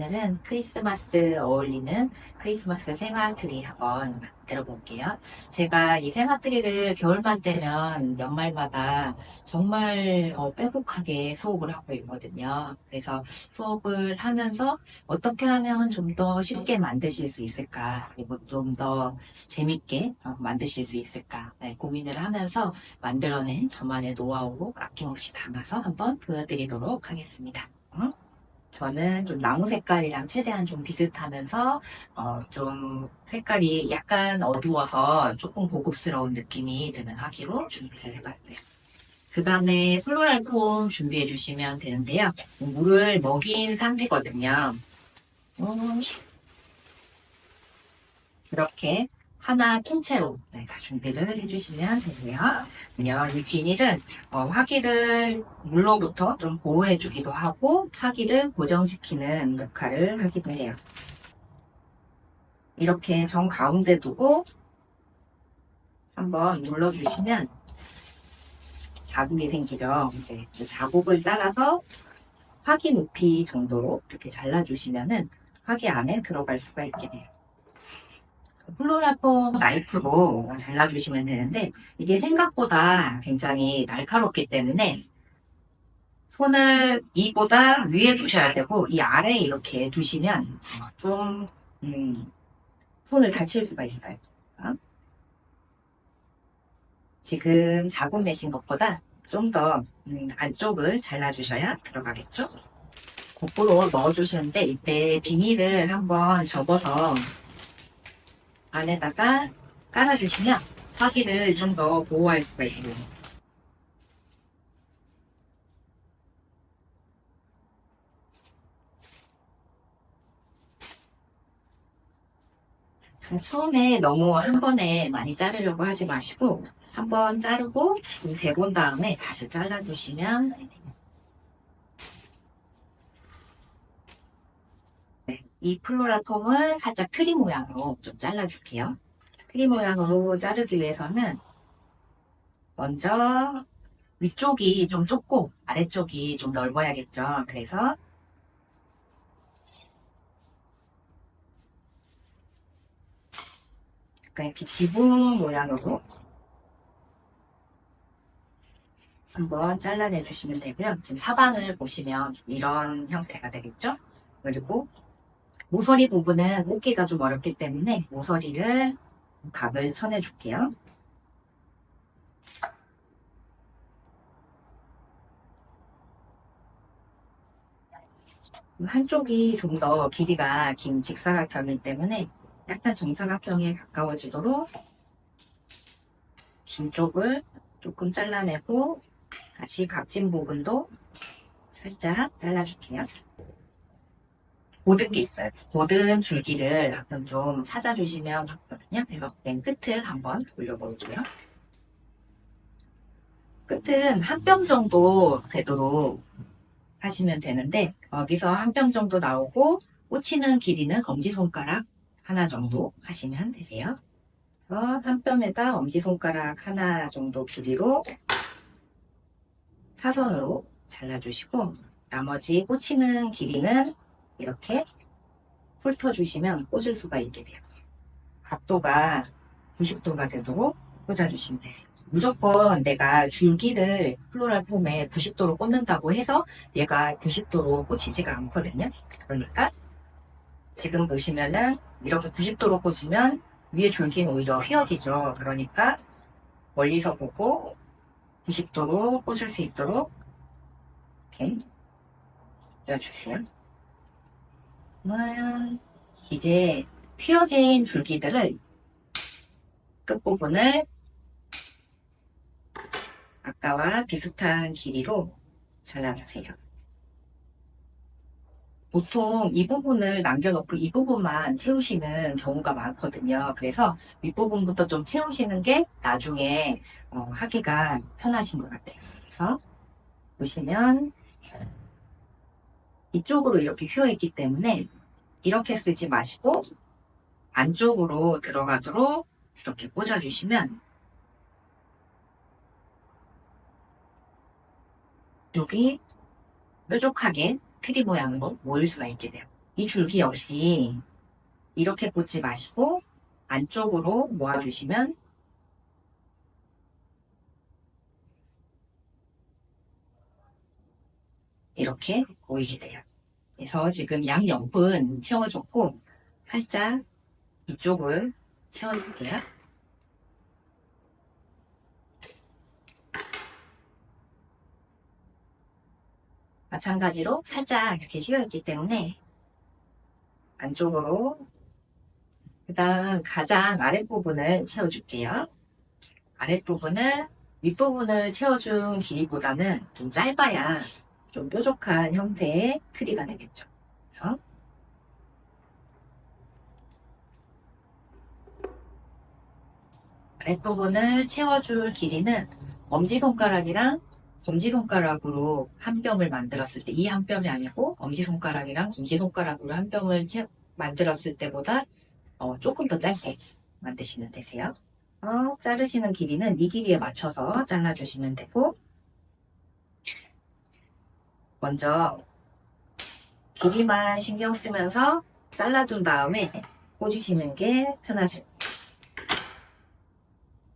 오늘은 크리스마스 어울리는 크리스마스 생화트리 한번 만들어 볼게요. 제가 이 생화트리를 겨울만 되면 연말마다 정말 빼곡하게 수업을 하고 있거든요. 그래서 수업을 하면서 어떻게 하면 좀 더 쉽게 만드실 수 있을까, 그리고 좀 더 재밌게 만드실 수 있을까, 네, 고민을 하면서 만들어낸 저만의 노하우로 아낌없이 담아서 한번 보여드리도록 하겠습니다. 저는 좀 나무 색깔이랑 최대한 좀 비슷하면서 좀 색깔이 약간 어두워서 조금 고급스러운 느낌이 드는 화기로 준비를 해봤어요. 그 다음에 플로랄 폼 준비해 주시면 되는데요. 물을 먹인 상태거든요. 음, 이렇게 하나 통째로 다 준비를 해주시면 되고요. 그러면 이 비닐은 화기를 물로부터 좀 보호해주기도 하고 화기를 고정시키는 역할을 하기도 해요. 이렇게 정 가운데 두고 한번 눌러주시면 자국이 생기죠. 네, 그 자국을 따라서 화기 높이 정도로 이렇게 잘라주시면은 화기 안에 들어갈 수가 있게 돼요. 플로라폼 나이프로 잘라주시면 되는데 이게 생각보다 굉장히 날카롭기 때문에 손을 이보다 위에 두셔야 되고 이 아래에 이렇게 두시면 좀 손을 다칠 수가 있어요. 지금 자국 내신 것보다 좀 더 안쪽을 잘라주셔야 들어가겠죠? 거꾸로 넣어주시는데 이때 비닐을 한번 접어서 안에다가 깔아주시면 화기를 좀 더 보호할 수가 있어요. 처음에 너무 한 번에 많이 자르려고 하지 마시고 한 번 자르고 좀 대본 다음에 다시 잘라주시면 네, 이 플로라 폼을 살짝 트리 모양으로 좀 잘라줄게요. 트리 모양으로 자르기 위해서는 먼저 위쪽이 좀 좁고 아래쪽이 좀 넓어야겠죠. 그래서 약간 이렇게 지붕 모양으로 한번 잘라내 주시면 되고요. 지금 사방을 보시면 이런 형태가 되겠죠. 그리고 모서리 부분은 뽑기가 좀 어렵기 때문에 모서리를 각을 쳐내 줄게요. 한쪽이 좀 더 길이가 긴 직사각형이기 때문에 약간 정사각형에 가까워지도록 긴 쪽을 조금 잘라내고 다시 각진 부분도 살짝 잘라줄게요. 고든 게 있어요. 고든 줄기를 가끔 좀 찾아주시면 좋거든요. 그래서 맨 끝을 한번 올려볼게요. 끝은 한 뼘 정도 되도록 하시면 되는데 여기서 한 뼘 정도 나오고 꽂히는 길이는 엄지손가락 하나 정도 하시면 되세요. 한 뼘에다 엄지손가락 하나 정도 길이로 사선으로 잘라주시고 나머지 꽂히는 길이는 이렇게 훑어주시면 꽂을 수가 있게 돼요. 각도가 90도가 되도록 꽂아주시면 돼요. 무조건 내가 줄기를 플로랄 폼에 90도로 꽂는다고 해서 얘가 90도로 꽂히지가 않거든요. 그러니까 지금 보시면은 이렇게 90도로 꽂으면 위에 줄기는 오히려 휘어지죠. 그러니까 멀리서 보고 90도로 꽂을 수 있도록 이렇게 꽂아주세요. 그러면 이제 휘어진 줄기들을 끝부분을 아까와 비슷한 길이로 잘라주세요. 보통 이 부분을 남겨놓고 이 부분만 채우시는 경우가 많거든요. 그래서 윗부분부터 좀 채우시는 게 나중에 하기가 편하신 것 같아요. 그래서 보시면 이쪽으로 이렇게 휘어있기 때문에 이렇게 쓰지 마시고 안쪽으로 들어가도록 이렇게 꽂아주시면 이쪽이 뾰족하게 트리 모양으로 모일 수가 있게 돼요. 이 줄기 역시 이렇게 꽂지 마시고 안쪽으로 모아주시면 이렇게 보이게 돼요. 그래서 지금 양옆은 채워줬고 살짝 이쪽을 채워줄게요. 마찬가지로 살짝 이렇게 휘어있기 때문에 안쪽으로 그 다음 가장 아랫부분을 채워줄게요. 아랫부분은 윗부분을 채워준 길이보다는 좀 짧아야 좀 뾰족한 형태의 트리가 되겠죠. 그래서 아랫부분을 채워줄 길이는 엄지손가락이랑 검지손가락으로 한 뼘을 만들었을 때, 이 한 뼘이 아니고 엄지손가락이랑 검지손가락으로 한 뼘을 만들었을 때보다 조금 더 짧게 만드시면 되세요. 자르시는 길이는 이 길이에 맞춰서 잘라주시면 되고, 먼저 길이만 신경 쓰면서 잘라둔 다음에 꽂으시는 게 편하십니다.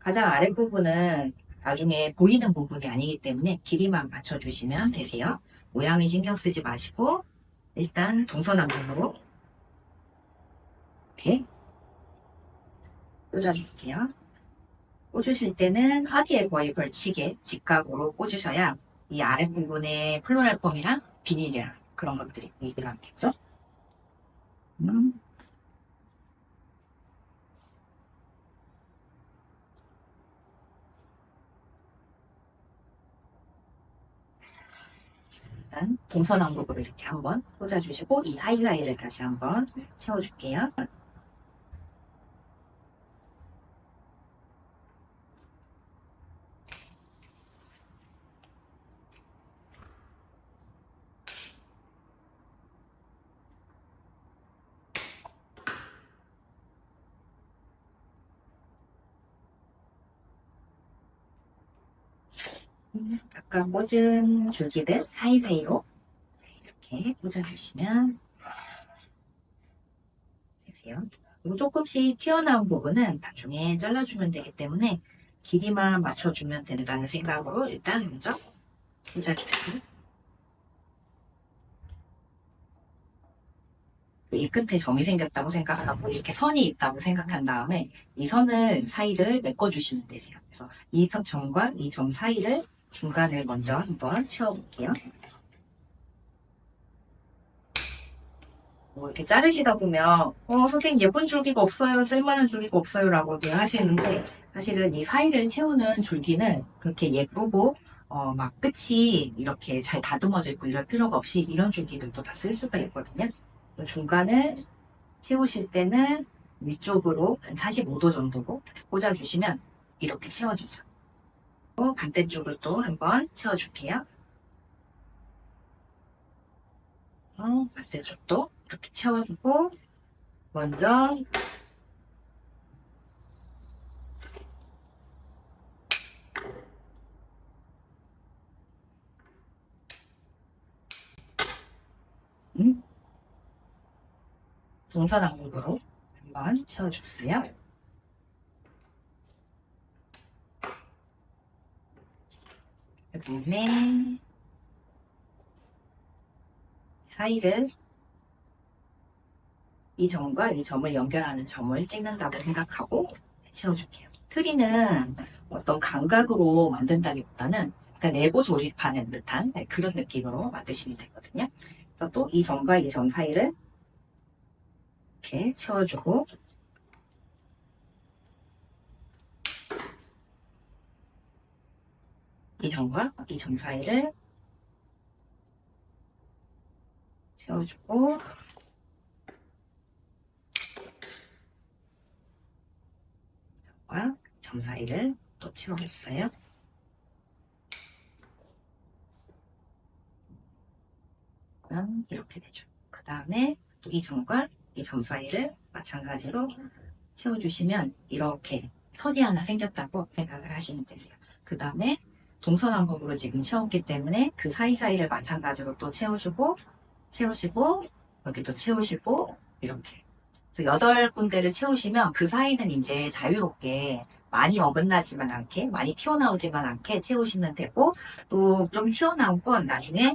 가장 아랫부분은 나중에 보이는 부분이 아니기 때문에 길이만 맞춰주시면 되세요. 모양이 신경 쓰지 마시고 일단 동서남북으로 이렇게 꽂아줄게요. 꽂으실 때는 허리에 거의 걸치게 직각으로 꽂으셔야 이 아랫부분에 플로럴 폼이랑 비닐이랑 그런 것들이 보이지가 않겠죠? 음. 일단 동서남북으로 이렇게 한번 꽂아주시고 이 사이사이를 다시 한번 채워줄게요. 아까 꽂은 줄기들 사이사이로 이렇게 꽂아주시면 되세요. 그리고 조금씩 튀어나온 부분은 나중에 잘라주면 되기 때문에 길이만 맞춰주면 된다는 생각으로 일단 먼저 꽂아주세요. 이 끝에 점이 생겼다고 생각하고 이렇게 선이 있다고 생각한 다음에 이 선을 사이를 메꿔주시면 되세요. 그래서 이 점과 이 점 사이를 중간을 먼저 한번 채워볼게요. 이렇게 자르시다 보면 선생님 예쁜 줄기가 없어요, 쓸만한 줄기가 없어요 라고 하시는데 사실은 이 사이를 채우는 줄기는 그렇게 예쁘고 막 끝이 이렇게 잘 다듬어져 있고 이럴 필요가 없이 이런 줄기들도 다 쓸 수가 있거든요. 중간을 채우실 때는 위쪽으로 한 45도 정도로 꽂아주시면 이렇게 채워주죠. 반대쪽을 또 한번 채워줄게요. 반대쪽도 이렇게 채워주고 먼저 동서남북으로 한번 채워줬어요. 그 다음에 사이를 이 점과 이 점을 연결하는 점을 찍는다고 생각하고 채워줄게요. 트리는 어떤 감각으로 만든다기보다는 약간 레고 조립하는 듯한 그런 느낌으로 만드시면 되거든요. 그래서 또 이 점과 이 점 사이를 이렇게 채워주고 이 점과 이 점 사이를 채워주고 점과 점 사이를 또 채워줬어요. 그럼 이렇게 되죠. 그 다음에 또 이 점과 이 점 사이를 마찬가지로 채워주시면 이렇게 선이 하나 생겼다고 생각을 하시면 되세요. 그 다음에 동서남북으로 지금 채웠기 때문에 그 사이사이를 마찬가지로 또 채우시고 여기도 채우시고 이렇게. 그래서 8군데를 채우시면 그 사이는 이제 자유롭게 많이 어긋나지만 않게, 많이 튀어나오지만 않게 채우시면 되고, 또 좀 튀어나온 건 나중에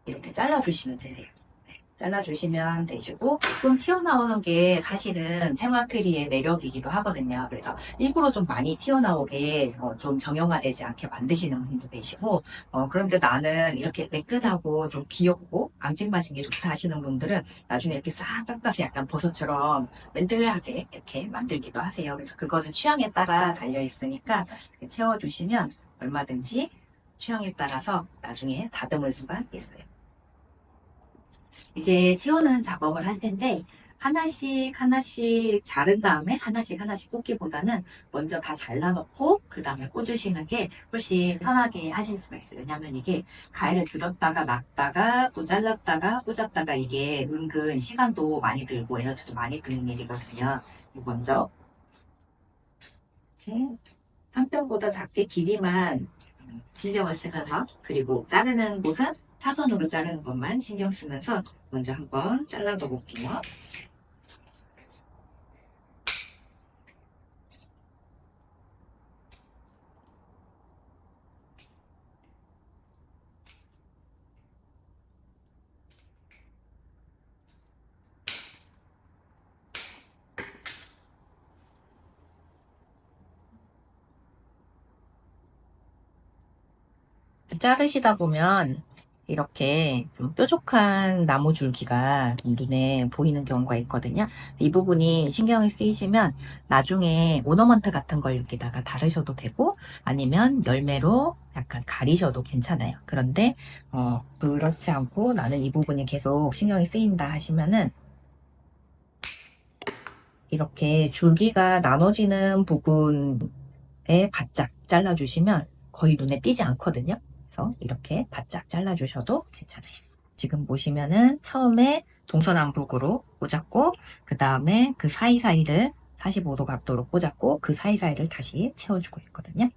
이렇게 잘라주시면 되세요. 네, 잘라주시면 되시고, 좀 튀어나오는 게 사실은 생화트리의 매력이기도 하거든요. 그래서 일부러 좀 많이 튀어나오게 좀 정형화되지 않게 만드시는 분도 계시고, 그런데 나는 이렇게 매끈하고 좀 귀엽고 앙증맞은 게 좋다 하시는 분들은 나중에 이렇게 싹 깎아서 약간 버섯처럼 맨들하게 이렇게 만들기도 하세요. 그래서 그거는 취향에 따라 달려 있으니까 이렇게 채워주시면 얼마든지 취향에 따라서 나중에 다듬을 수가 있어요. 이제 채우는 작업을 할 텐데 하나씩 하나씩 자른 다음에 하나씩 하나씩 꽂기보다는 먼저 다 잘라놓고 그 다음에 꽂으시는 게 훨씬 편하게 하실 수가 있어요. 왜냐하면 이게 가위를 들었다가 놨다가 또 잘랐다가 꽂았다가 이게 은근 시간도 많이 들고 에너지도 많이 드는 일이거든요. 먼저 이렇게 한 뼘보다 작게 길이만 신경을 쓰면서, 그리고 자르는 곳은 사선으로 자르는 것만 신경 쓰면서 먼저 한번 잘라도 볼게요. 자르시다 보면 이렇게 좀 뾰족한 나무 줄기가 눈에 보이는 경우가 있거든요. 이 부분이 신경이 쓰이시면 나중에 오너먼트 같은 걸 여기다가 달으셔도 되고, 아니면 열매로 약간 가리셔도 괜찮아요. 그런데 그렇지 않고 나는 이 부분이 계속 신경이 쓰인다 하시면은 이렇게 줄기가 나눠지는 부분에 바짝 잘라주시면 거의 눈에 띄지 않거든요. 그래서 이렇게 바짝 잘라주셔도 괜찮아요. 지금 보시면은 처음에 동서남북으로 꽂았고, 그 다음에 그 사이사이를 45도 각도로 꽂았고, 그 사이사이를 다시 채워주고 있거든요.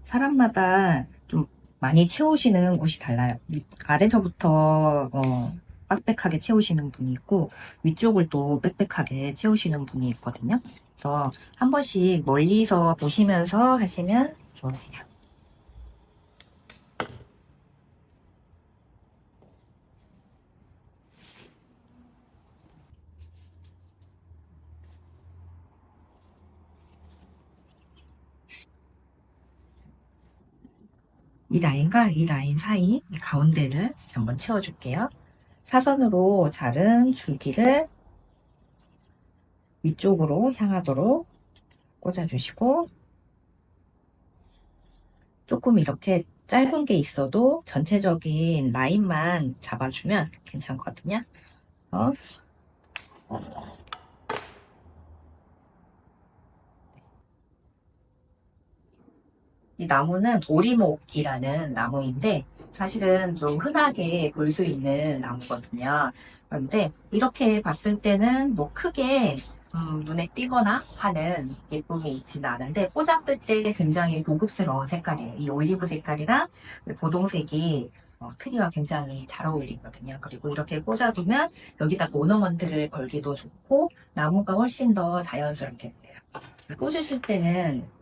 사람마다 좀 많이 채우시는 곳이 달라요. 아래서부터 빡빡하게 채우시는 분이 있고, 위쪽을 또 빽빽하게 채우시는 분이 있거든요. 그래서 한 번씩 멀리서 보시면서 하시면 좋으세요. 이 라인과 이 라인 사이 이 가운데를 한번 채워줄게요. 사선으로 자른 줄기를 위쪽으로 향하도록 꽂아주시고, 조금 이렇게 짧은 게 있어도 전체적인 라인만 잡아주면 괜찮거든요. 어, 이 나무는 오리목이라는 나무인데 사실은 좀 흔하게 볼 수 있는 나무거든요. 그런데 이렇게 봤을 때는 뭐 크게 눈에 띄거나 하는 예쁨이 있지는 않은데 꽂았을 때 굉장히 고급스러운 색깔이에요. 이 올리브 색깔이랑 고동색이 트리와 굉장히 잘 어울리거든요. 그리고 이렇게 꽂아두면 여기다 오너먼트를 걸기도 좋고 나무가 훨씬 더 자연스럽게 보여요. 꽂으실 때는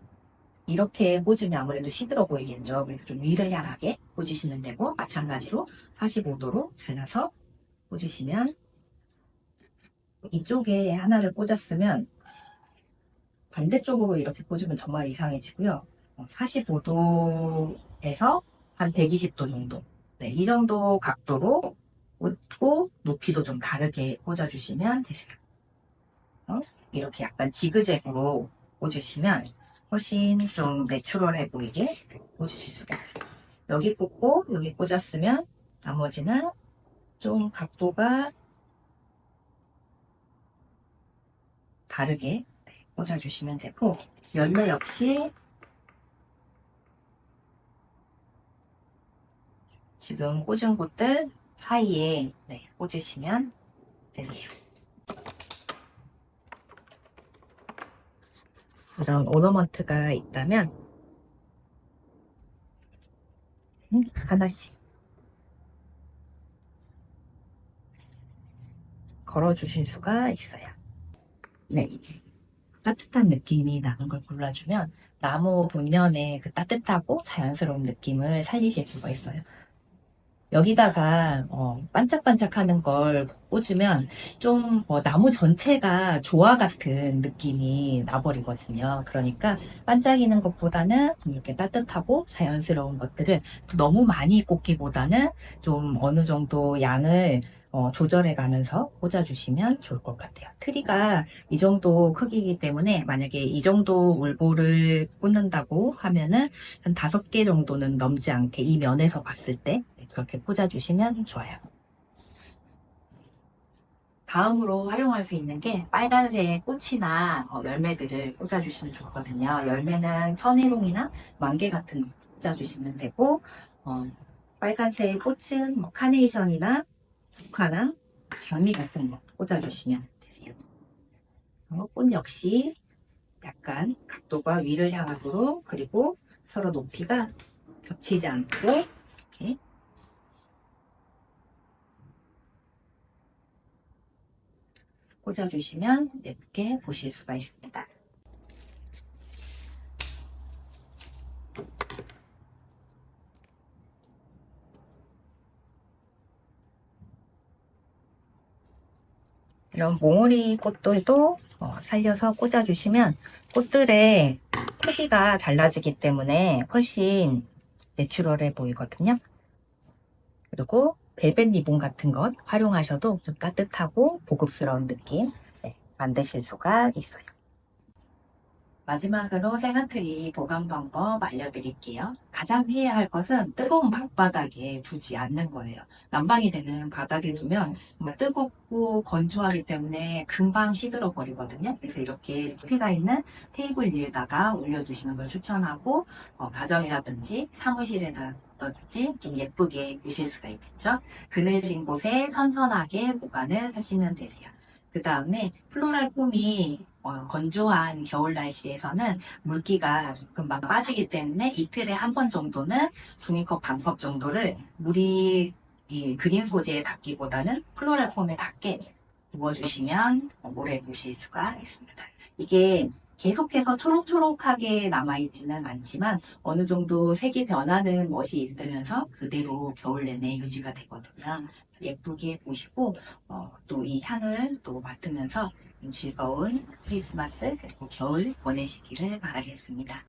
이렇게 꽂으면 아무래도 시들어 보이겠죠. 그래서 좀 위를 향하게 꽂으시면 되고, 마찬가지로 45도로 잘라서 꽂으시면, 이쪽에 하나를 꽂았으면 반대쪽으로 이렇게 꽂으면 정말 이상해지고요. 45도에서 한 120도 정도. 네, 이 정도 각도로 꽂고 높이도 좀 다르게 꽂아주시면 되세요. 이렇게 약간 지그재그로 꽂으시면 훨씬 좀 내추럴해 보이게 꽂으실 수가 있어요. 여기 꽂고 여기 꽂았으면 나머지는 좀 각도가 다르게 꽂아주시면 되고, 열매 역시 지금 꽂은 곳들 사이에 꽂으시면 되세요. 이런 오너먼트가 있다면 하나씩 걸어주실 수가 있어요. 네. 따뜻한 느낌이 나는 걸 골라주면 나무 본연의 그 따뜻하고 자연스러운 느낌을 살리실 수가 있어요. 여기다가 반짝반짝하는 걸 꽂으면 좀 나무 전체가 조화 같은 느낌이 나버리거든요. 그러니까 반짝이는 것보다는 좀 이렇게 따뜻하고 자연스러운 것들을 너무 많이 꽂기보다는 좀 어느 정도 양을 조절해 가면서 꽂아주시면 좋을 것 같아요. 트리가 이 정도 크기이기 때문에 만약에 이 정도 울보를 꽂는다고 하면은 한 5개 정도는 넘지 않게 이 면에서 봤을 때 그렇게 꽂아주시면 좋아요. 다음으로 활용할 수 있는 게 빨간색 꽃이나 열매들을 꽂아주시면 좋거든요. 열매는 천일홍이나 만개 같은 거 꽂아주시면 되고 빨간색 꽃은 카네이션이나 국화나 장미 같은 거 꽂아주시면 되세요. 꽃 역시 약간 각도가 위를 향하도록 그리고 서로 높이가 겹치지 않고 이렇게 꽂아주시면 예쁘게 보실 수가 있습니다. 이런 몽우리 꽃들도 살려서 꽂아주시면 꽃들의 크기가 달라지기 때문에 훨씬 내추럴해 보이거든요. 그리고 벨벳 리본 같은 것 활용하셔도 좀 따뜻하고 고급스러운 느낌 만드실 수가 있어요. 마지막으로 생화트리 보관 방법 알려드릴게요. 가장 피해야 할 것은 뜨거운 방바닥에 두지 않는 거예요. 난방이 되는 바닥에 두면 정말 뜨겁고 건조하기 때문에 금방 시들어 버리거든요. 그래서 이렇게 높이가 있는 테이블 위에다가 올려주시는 걸 추천하고 가정이라든지 사무실에다든지 좀 예쁘게 두실 수가 있겠죠. 그늘진 곳에 선선하게 보관을 하시면 되세요. 그 다음에 플로랄 폼이 건조한 겨울 날씨에서는 물기가 금방 빠지기 때문에 이틀에 한 번 정도는 종이컵 반컵 정도를 물이 이 그린 소재에 닿기보다는 플로랄 폼에 닿게 부어주시면 오래 두실 수가 있습니다. 이게 계속해서 초록초록하게 남아있지는 않지만 어느 정도 색이 변하는 멋이 있으면서 그대로 겨울 내내 유지가 되거든요. 예쁘게 보시고 또 이 향을 또 맡으면서 즐거운 크리스마스 그리고 겨울 보내시기를 바라겠습니다.